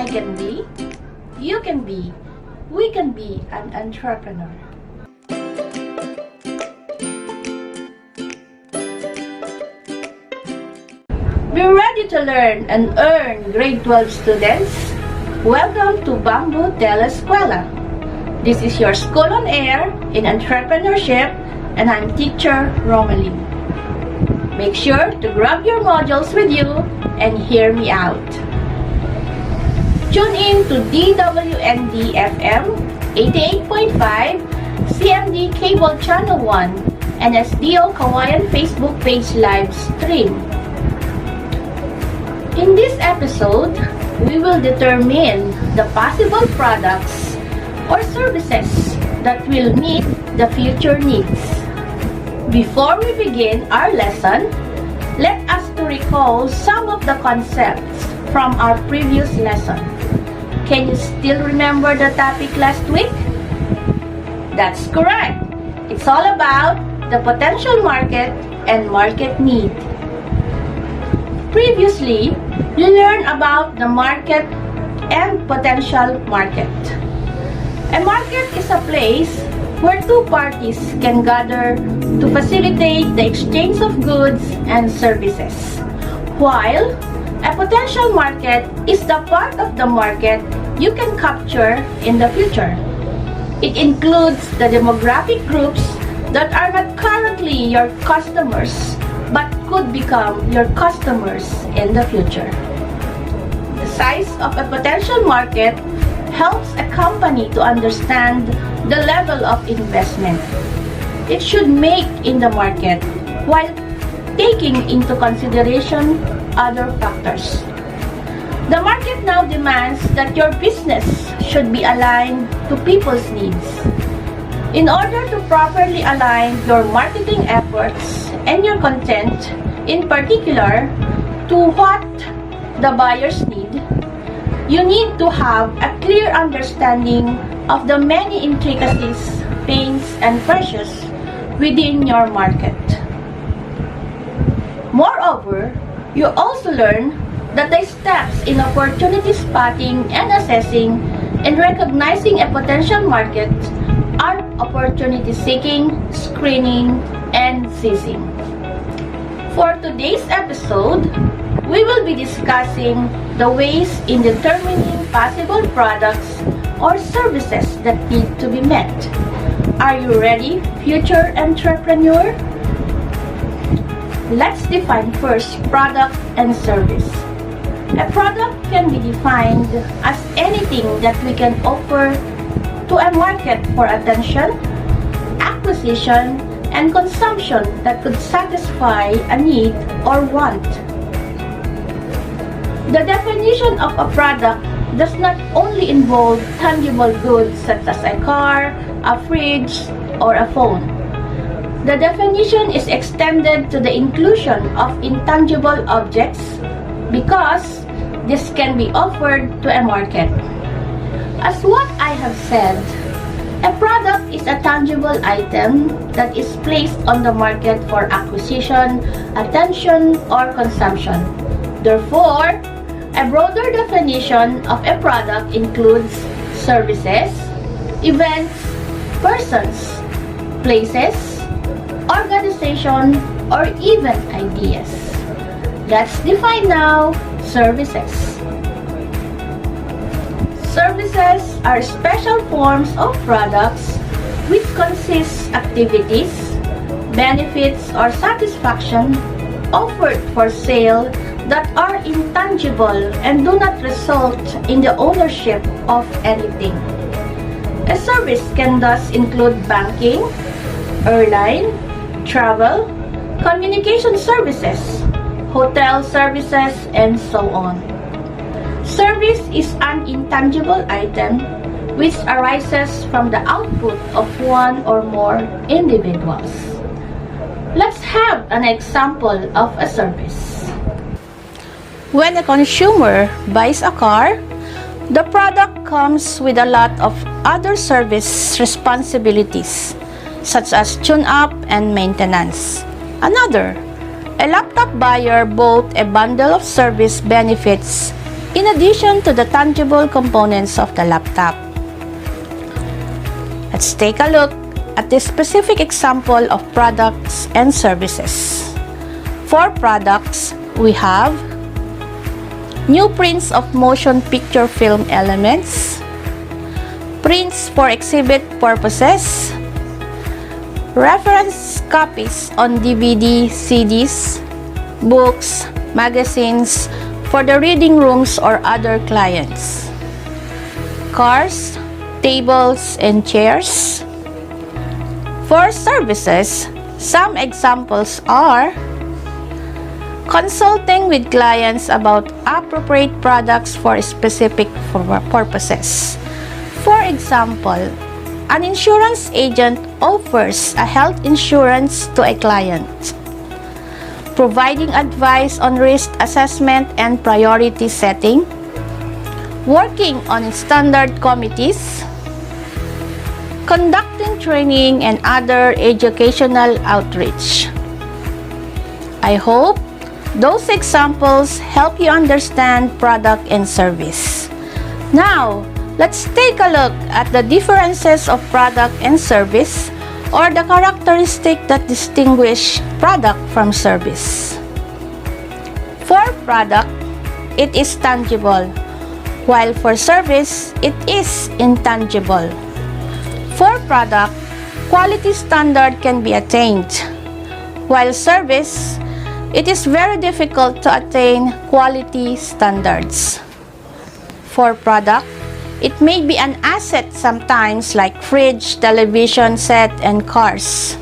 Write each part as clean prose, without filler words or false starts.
I can be, you can be, we can be an entrepreneur. Be ready to learn and earn grade 12 students. Welcome to Bamboo Telescuela. This is your school on air in entrepreneurship, and I'm teacher Romalyn. Make sure to grab your modules with you and hear me out. Tune in to DWND FM 88.5, CMD Cable Channel 1, and SDO Kawayan Facebook page live stream. In this episode, we will determine the possible products or services that will meet the future needs. Before we begin our lesson, let us to recall some of the concepts from our previous lesson. Can you still remember the topic last week? That's correct. It's all about the potential market and market need. Previously, you learned about the market and potential market. A market is a place where two parties can gather to facilitate the exchange of goods and services, while a potential market is the part of the market you can capture in the future. It includes the demographic groups that are not currently your customers but could become your customers in the future. The size of a potential market helps a company to understand the level of investment it should make in the market while taking into consideration other factors. The market now demands that your business should be aligned to people's needs. In order to properly align your marketing efforts and your content, in particular, to what the buyers need, you need to have a clear understanding of the many intricacies, pains, and pressures within your market. Moreover, you also learn that the steps in opportunity spotting and assessing and recognizing a potential market are opportunity seeking, screening, and seizing. For today's episode, we will be discussing the ways in determining possible products or services that need to be met. Are you ready, future entrepreneur? Let's define first product and service. A product can be defined as anything that we can offer to a market for attention, acquisition, and consumption that could satisfy a need or want. The definition of a product does not only involve tangible goods such as a car, a fridge, or a phone. The definition is extended to the inclusion of intangible objects because this can be offered to a market. As what I have said, a product is a tangible item that is placed on the market for acquisition, attention, or consumption. Therefore, a broader definition of a product includes services, events, persons, places, organization, or even ideas. Let's define now services. Services are special forms of products which consist activities, benefits, or satisfaction offered for sale that are intangible and do not result in the ownership of anything. A service can thus include banking, airline, travel, communication services, hotel services, and so on. Service is an intangible item which arises from the output of one or more individuals. Let's have an example of a service. When a consumer buys a car, the product comes with a lot of other service responsibilities, such as tune-up and maintenance. Another, a laptop buyer bought a bundle of service benefits in addition to the tangible components of the laptop. Let's take a look at this specific example of products and services. For products, we have new prints of motion picture film elements, prints for exhibit purposes, reference copies on DVD, CDs, books, magazines for the reading rooms or other clients, cars, tables, and chairs. For services, some examples are consulting with clients about appropriate products for specific purposes. For example, an insurance agent offers a health insurance to a client, providing advice on risk assessment and priority setting, working on standard committees, conducting training and other educational outreach. I hope those examples help you understand product and service. Now, let's take a look at the differences of product and service, or the characteristics that distinguish product from service. For product, it is tangible, while for service, it is intangible. For product, quality standard can be attained, while service, it is very difficult to attain quality standards. For product, it may be an asset sometimes, like fridge, television set, and cars.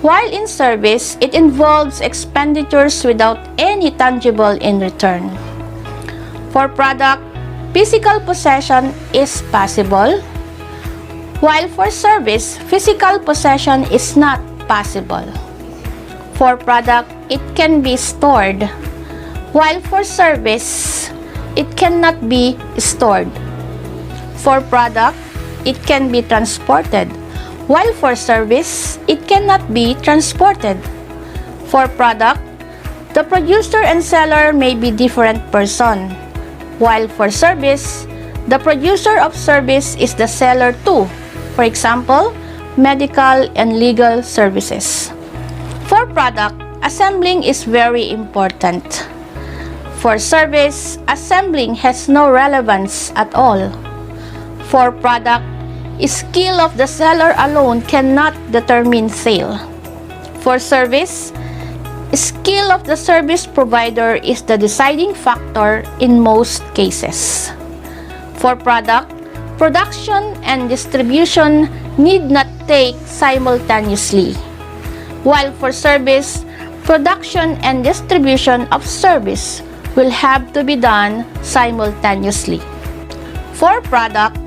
While in service, it involves expenditures without any tangible in return. For product, physical possession is possible, while for service, physical possession is not possible. For product, it can be stored, while for service, it cannot be stored. For product, it can be transported, while for service, it cannot be transported. For product, the producer and seller may be different person, while for service, the producer of service is the seller too. For example, medical and legal services. For product, assembling is very important. For service, assembling has no relevance at all. For product, skill of the seller alone cannot determine sale. For service, skill of the service provider is the deciding factor in most cases. For product, production and distribution need not take simultaneously, while for service, production and distribution of service will have to be done simultaneously. For product,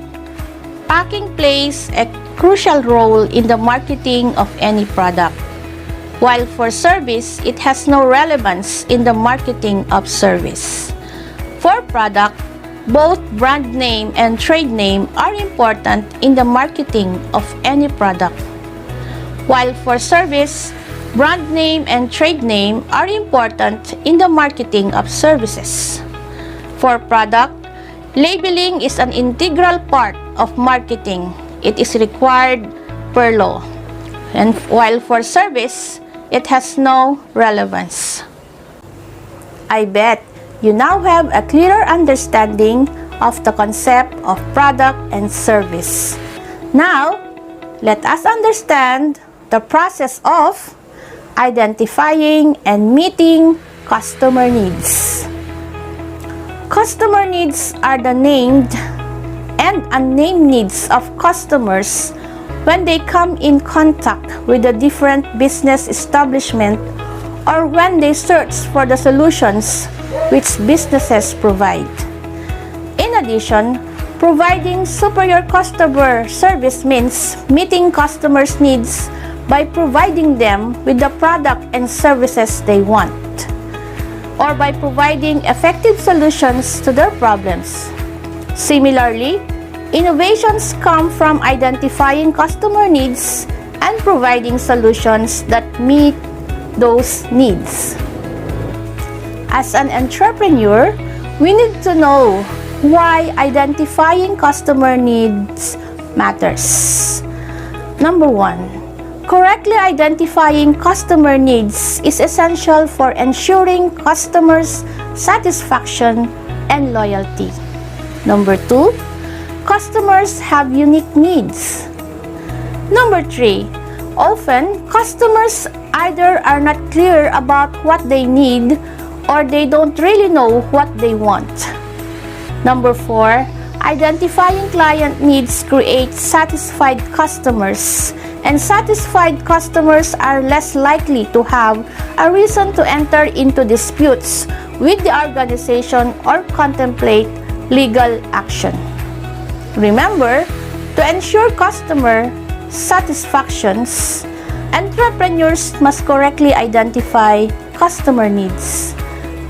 packing plays a crucial role in the marketing of any product, while for service, it has no relevance in the marketing of service. For product, both brand name and trade name are important in the marketing of any product, while for service, brand name and trade name are important in the marketing of services. For product, labeling is an integral part of marketing. It is required per law. And while for service, it has no relevance. I bet you now have a clearer understanding of the concept of product and service. Now, let us understand the process of identifying and meeting customer needs. Customer needs are the named and unnamed needs of customers when they come in contact with a different business establishment or when they search for the solutions which businesses provide. In addition, providing superior customer service means meeting customers' needs by providing them with the product and services they want, or by providing effective solutions to their problems. Similarly, innovations come from identifying customer needs and providing solutions that meet those needs. As an entrepreneur, We need to know why identifying customer needs matters. Number 1, correctly identifying customer needs is essential for ensuring customers' satisfaction and loyalty. Number 2, customers have unique needs. Number 3, often customers either are not clear about what they need or they don't really know what they want. Number 4, identifying client needs creates satisfied customers, and satisfied customers are less likely to have a reason to enter into disputes with the organization or contemplate legal action. Remember, to ensure customer satisfactions, entrepreneurs must correctly identify customer needs.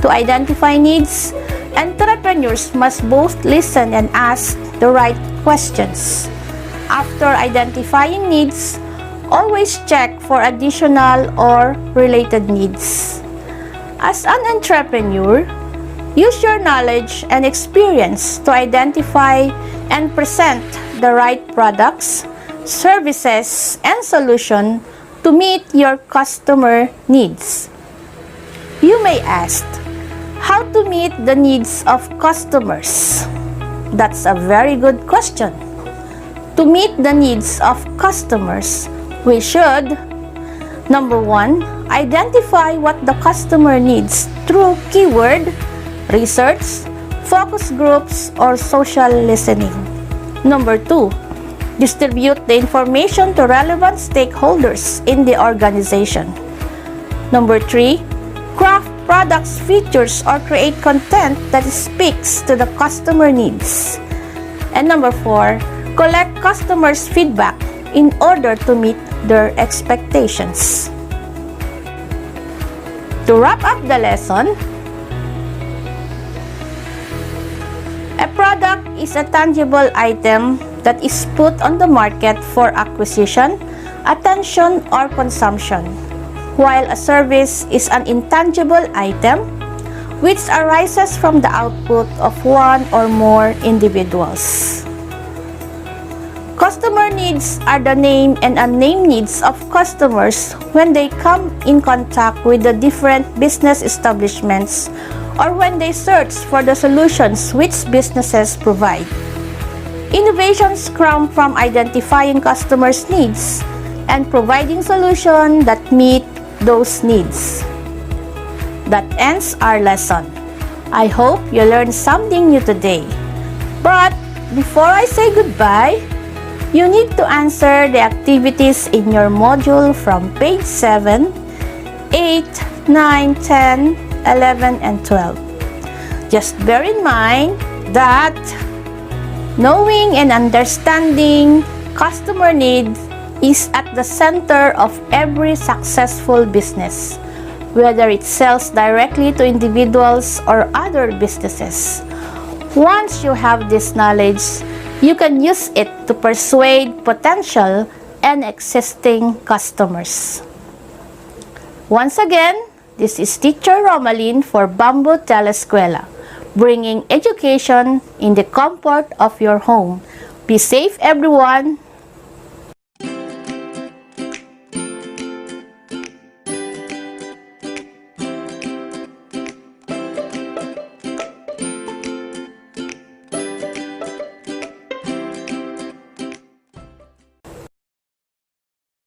To identify needs, entrepreneurs must both listen and ask the right questions. After identifying needs, always check for additional or related needs. As an entrepreneur, use your knowledge and experience to identify and present the right products, services, and solution to meet your customer needs. You may ask, how to meet the needs of customers? That's a very good question. To meet the needs of customers, we should, number 1, identify what the customer needs through keyword, research, focus groups, or social listening. Number 2, distribute the information to relevant stakeholders in the organization. Number 3, craft products, features, or create content that speaks to the customer needs. And number 4, collect customers' feedback in order to meet their expectations. To wrap up the lesson, a product is a tangible item that is put on the market for acquisition, attention, or consumption, while a service is an intangible item which arises from the output of one or more individuals. Customer needs are the name and unnamed needs of customers when they come in contact with the different business establishments or when they search for the solutions which businesses provide. Innovations come from identifying customers' needs and providing solutions that meet those needs. That ends our lesson. I hope you learned something new today. But before I say goodbye, you need to answer the activities in your module from page 7, 8, 9, 10, 11, and 12. Just bear in mind that knowing and understanding customer needs is at the center of every successful business, whether it sells directly to individuals or other businesses. Once you have this knowledge, you can use it to persuade potential and existing customers. Once again, this is Teacher Romalyn for Bamboo Telescuela, bringing education in the comfort of your home. Be safe, everyone.